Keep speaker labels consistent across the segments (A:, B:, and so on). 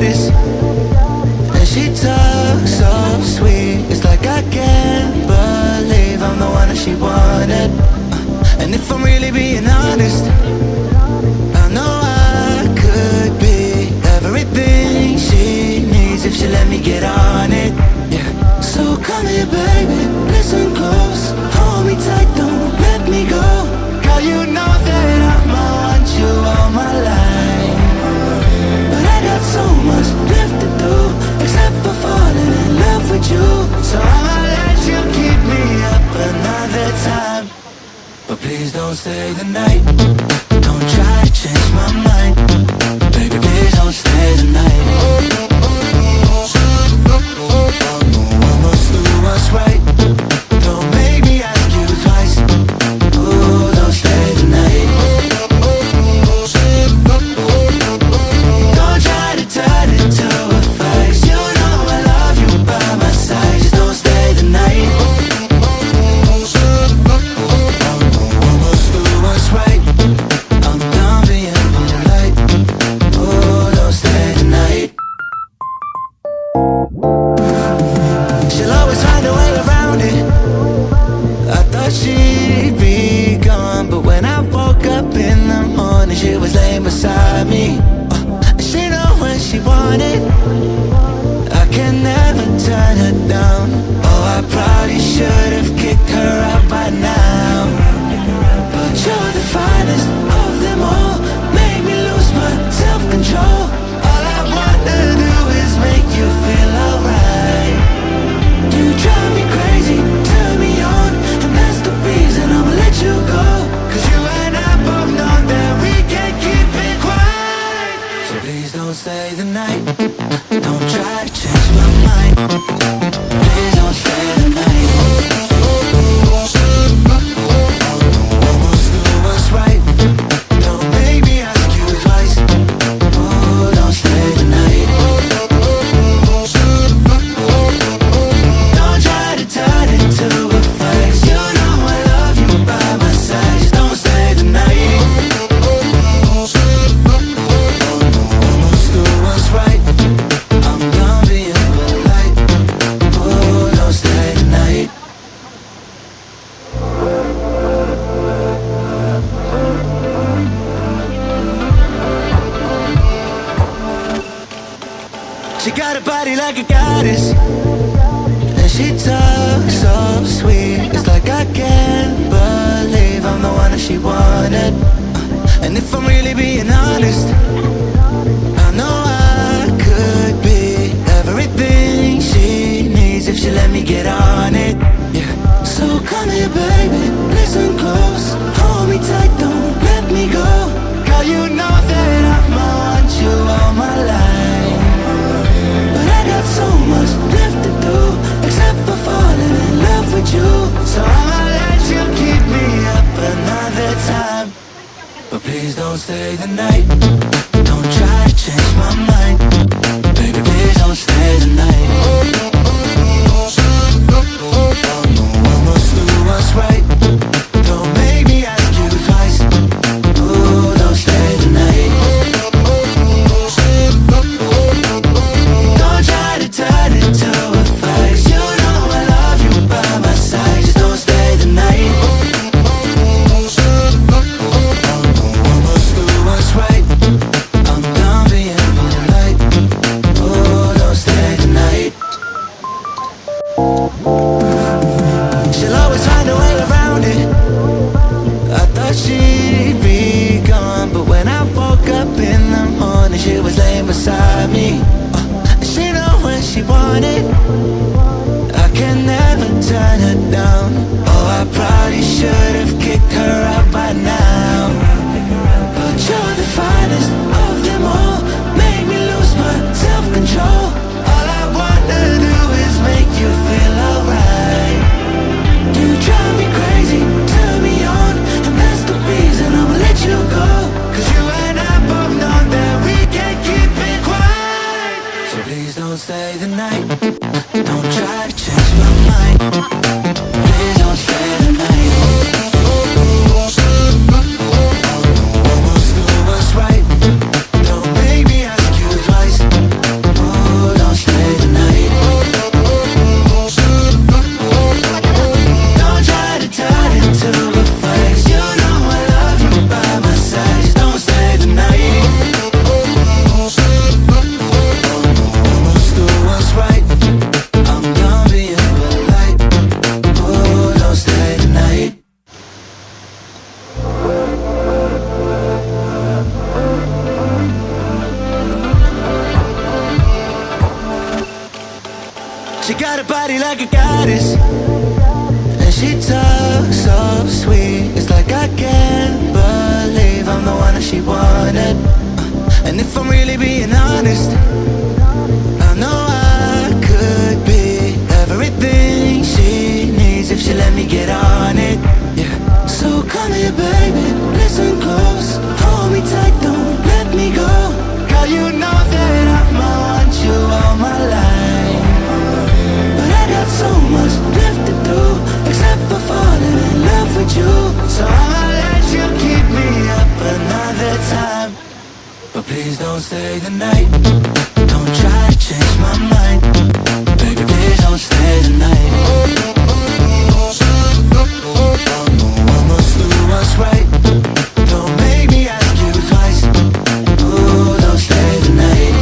A: goddess, and she talks so sweet. It's like I can't believe I'm the one that she wanted. And if I'm really being honest, I know I could be everything she needs if she let me get on it. Yeah. So come here, baby, listen close, hold me tight, don't let me go. Girl, you know that I'ma want you all my life, but I got so much left to do, except for falling in love with you. So I'ma let you keep me up another time, but please don't stay the night. Don't try to change my mind, baby, please don't stay the night. I must do what's right, don't make me ask you twice. Ooh, don't stay the night. Don't try to turn it to a fight. You know I love you by my side, just don't stay the night. I must do what's right, I'm done being polite. Ooh, don't stay the night. She'll always find a way around it. I thought she'd be gone, but when I woke up in the morning, she was laying beside me. She know what she wanted, I can never turn her down. Oh, I probably should've kicked her out by now, but you're the finest of them all, made me lose my self-control. All I wanna do is make you feel alright. You drive me crazy, turn me on, and that's the reason I'ma let you go. Cause you and I both know that we can't keep it quiet. So please don't stay the night, don't try to change my mind. Please don't stay the night. I must do what's right, don't make me ask you twice. Oh, don't stay the night. Don't try to turn it to a fight. You know I love you by my side, just don't stay the night. I must do what's right, I'm done being polite. Oh, don't stay the night. She got a body like a goddess, and she talks so sweet. It's like I can't believe I'm the one that she wanted. And if I'm really being honest, I know I could be everything she needs if she let me get on it. Yeah. So come here, baby, listen close, hold me tight, don't let me go. Girl, you know that I'ma want you all my life, but I got so much left to do, except for falling in love with you. So I'ma let you keep me up another time, but please don't stay the night. Don't try to change my mind, baby, please don't stay the night. I must do what's right, don't make me ask you twice. Ooh, don't stay the night. Don't try to turn it to a fight. You know I love you by my side, just don't stay the night. I must do what's right, I'm done being polite. Oh, don't stay the night. She'll always find a way around it. I thought she'd be gone, but when I woke up in the morning, she was laying beside me. She know what she wanted, I can never turn her down. Oh, I probably should've kicked her out by now, but you're the finest of them all, made me lose my self-control. All I wanna do is make you feel alright. You drive me crazy, turn me on, and that's the reason I'ma let you go. Cause you and I both know that we can't keep it quiet. So please don't stay the night, don't try to change my mind. Please don't stay the night. like a goddess. And she talks so sweet, it's like I can't believe I'm the one that she wanted. And if I'm really being honest, I know I could be everything she needs if she let me get on it. Yeah. So come here, baby, listen close, hold me tight, don't let me go. Girl, you know that I'ma want you all my life, but I got so much left to do, except for falling in love with you. So I'ma let you keep me up another time, but please don't stay the night. Don't try to change my mind, baby, please don't stay the night. I must do what's right, don't make me ask you twice. Ooh, don't stay the night.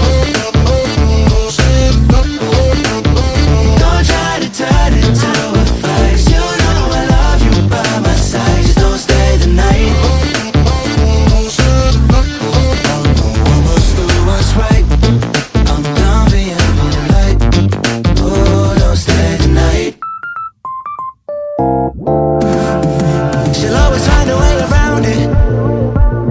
A: Don't try to turn it to a fight. You know I love you by my side, just don't stay the night. I must do what's right, I'm done being polite. Ooh, don't stay the night.